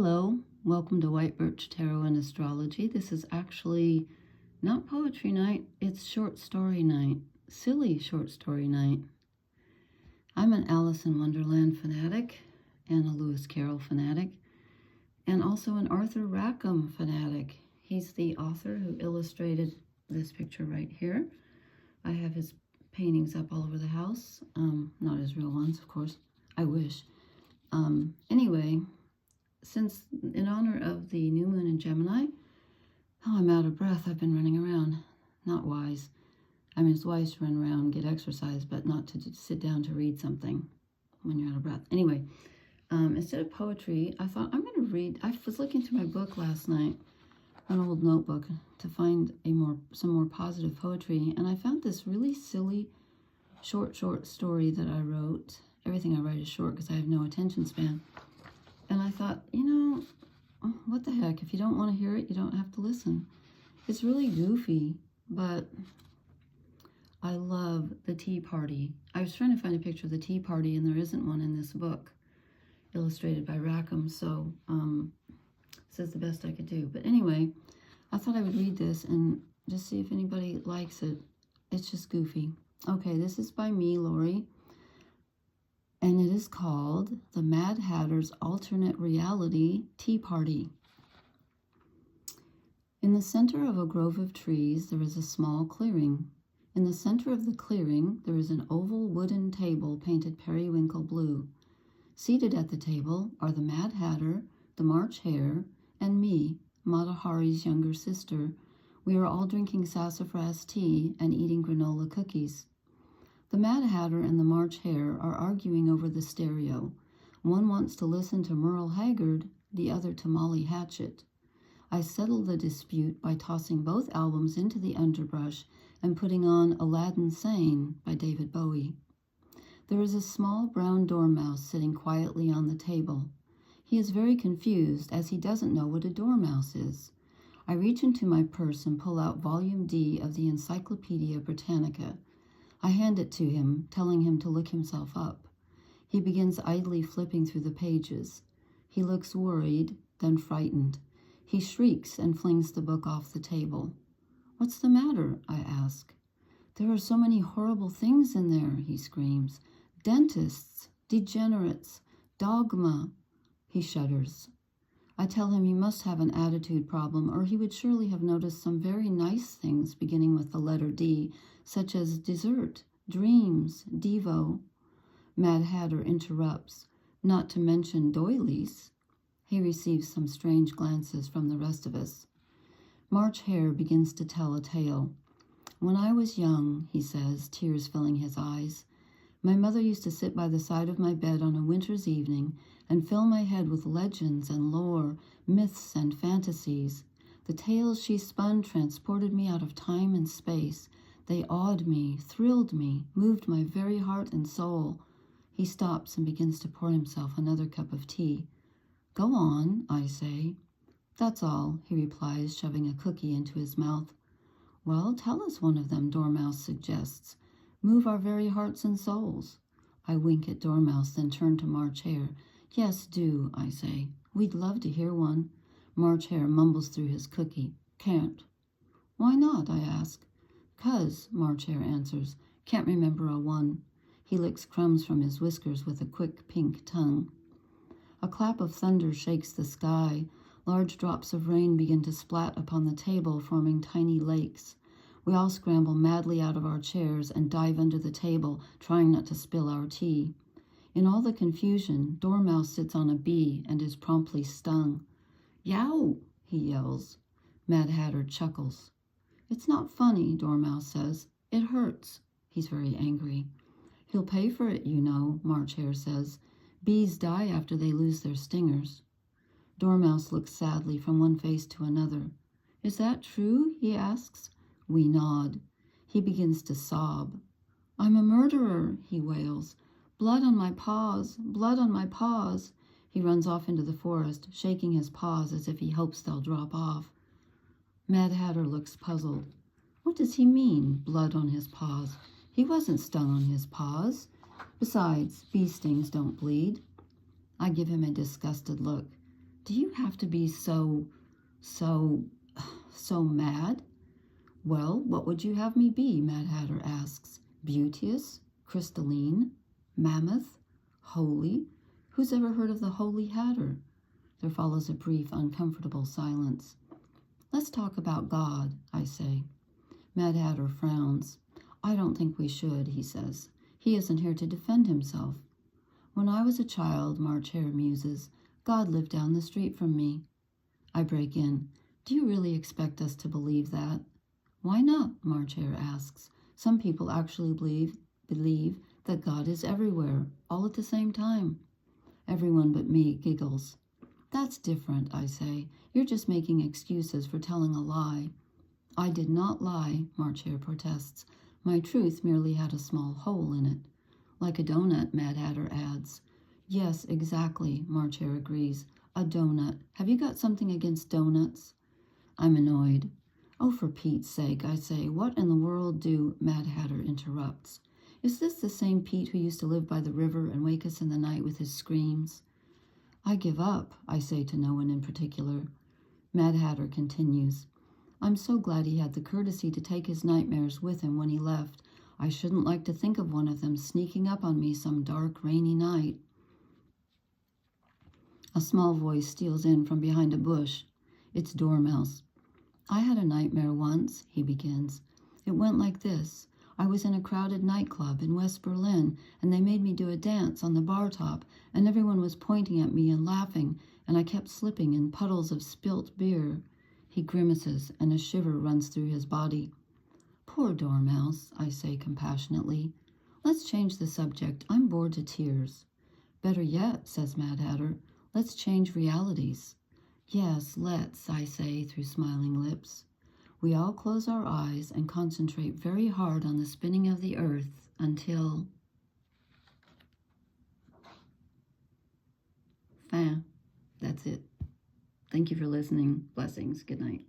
Hello, welcome to White Birch Tarot and Astrology. This is actually not poetry night, it's short story night. Silly short story night. I'm an Alice in Wonderland fanatic and a Lewis Carroll fanatic and also an Arthur Rackham fanatic. He's the author who illustrated this picture right here. I have his paintings up all over the house. Not his real ones, of course. I wish. Anyway, since in honor of the new moon in Gemini, I'm out of breath. I've been running around. Not wise. I mean, it's wise to run around and get exercise, but not to sit down to read something when you're out of breath. Anyway, instead of poetry, I thought I'm going to read. I was looking through my book last night, an old notebook, to find some more positive poetry, and I found this really silly short story that I wrote. Everything I write is short because I have no attention span. And I thought, what the heck? If you don't want to hear it, you don't have to listen. It's really goofy, but I love the tea party. I was trying to find a picture of the tea party, and there isn't one in this book, illustrated by Rackham, so this is the best I could do. But anyway, I thought I would read this and just see if anybody likes it. It's just goofy. Okay, this is by me, Laurie. And it is called The Mad Hatter's Alternate Reality Tea Party. In the center of a grove of trees, there is a small clearing. In the center of the clearing, there is an oval wooden table painted periwinkle blue. Seated at the table are the Mad Hatter, the March Hare, and me, Mata Hari's younger sister. We are all drinking sassafras tea and eating granola cookies. The Mad Hatter and the March Hare are arguing over the stereo. One wants to listen to Merle Haggard, the other to Molly Hatchet. I settle the dispute by tossing both albums into the underbrush and putting on Aladdin Sane by David Bowie. There is a small brown dormouse sitting quietly on the table. He is very confused as he doesn't know what a dormouse is. I reach into my purse and pull out Volume D of the Encyclopedia Britannica. I hand it to him, telling him to look himself up. He begins idly flipping through the pages. He looks worried, then frightened. He shrieks and flings the book off the table. "What's the matter?" I ask. "There are so many horrible things in there," he screams. "Dentists, degenerates, dogma." He shudders. I tell him he must have an attitude problem, or he would surely have noticed some very nice things beginning with the letter D, such as dessert, dreams, devo. Mad Hatter interrupts, "Not to mention doilies." He receives some strange glances from the rest of us. March Hare begins to tell a tale. "When I was young," he says, tears filling his eyes, "my mother used to sit by the side of my bed on a winter's evening and fill my head with legends and lore, myths and fantasies. The tales she spun transported me out of time and space. They awed me, thrilled me, moved my very heart and soul." He stops and begins to pour himself another cup of tea. "Go on," I say. "That's all," he replies, shoving a cookie into his mouth. "Well, tell us one of them," Dormouse suggests. "Move our very hearts and souls." I wink at Dormouse, then turn to March Hare. "Yes, do," I say. "We'd love to hear one." March Hare mumbles through his cookie. "Can't." "Why not?" I ask. "'Cause," March Hare answers. "Can't remember a one." He licks crumbs from his whiskers with a quick pink tongue. A clap of thunder shakes the sky. Large drops of rain begin to splat upon the table, forming tiny lakes. We all scramble madly out of our chairs and dive under the table, trying not to spill our tea. In all the confusion, Dormouse sits on a bee and is promptly stung. "Yow!" he yells. Mad Hatter chuckles. "It's not funny," Dormouse says. "It hurts." He's very angry. "He'll pay for it, you know," March Hare says. "Bees die after they lose their stingers." Dormouse looks sadly from one face to another. "Is that true?" he asks. We nod. He begins to sob. "I'm a murderer," he wails. "Blood on my paws, blood on my paws." He runs off into the forest, shaking his paws as if he hopes they'll drop off. Mad Hatter looks puzzled. What does he mean, blood on his paws? He wasn't stung on his paws. Besides, bee stings don't bleed. I give him a disgusted look. Do you have to be so mad? Well, what would you have me be? Mad Hatter asks. Beauteous? Crystalline? Mammoth? Holy? Who's ever heard of the Holy Hatter? There follows a brief, uncomfortable silence. Let's talk about God, I say. Mad Hatter frowns. I don't think we should, he says. He isn't here to defend himself. When I was a child, March Hare muses, God lived down the street from me. I break in. Do you really expect us to believe that? Why not? March Hare asks. Some people actually believe that God is everywhere, all at the same time. Everyone but me giggles. That's different, I say. You're just making excuses for telling a lie. I did not lie, March Hare protests. My truth merely had a small hole in it. Like a donut, Mad Hatter adds. Yes, exactly, March Hare agrees. A donut. Have you got something against donuts? I'm annoyed. Oh, for Pete's sake, I say, what in the world do... Mad Hatter interrupts. Is this the same Pete who used to live by the river and wake us in the night with his screams? I give up, I say to no one in particular. Mad Hatter continues. I'm so glad he had the courtesy to take his nightmares with him when he left. I shouldn't like to think of one of them sneaking up on me some dark, rainy night. A small voice steals in from behind a bush. It's Dormouse. I had a nightmare once, he begins. It went like this. I was in a crowded nightclub in West Berlin, and they made me do a dance on the bar top, and everyone was pointing at me and laughing, and I kept slipping in puddles of spilt beer. He grimaces, and a shiver runs through his body. Poor Dormouse, I say compassionately. Let's change the subject. I'm bored to tears. Better yet, says Mad Hatter, let's change realities. Yes, let's, I say through smiling lips. We all close our eyes and concentrate very hard on the spinning of the earth until... Fin. That's it. Thank you for listening. Blessings. Good night.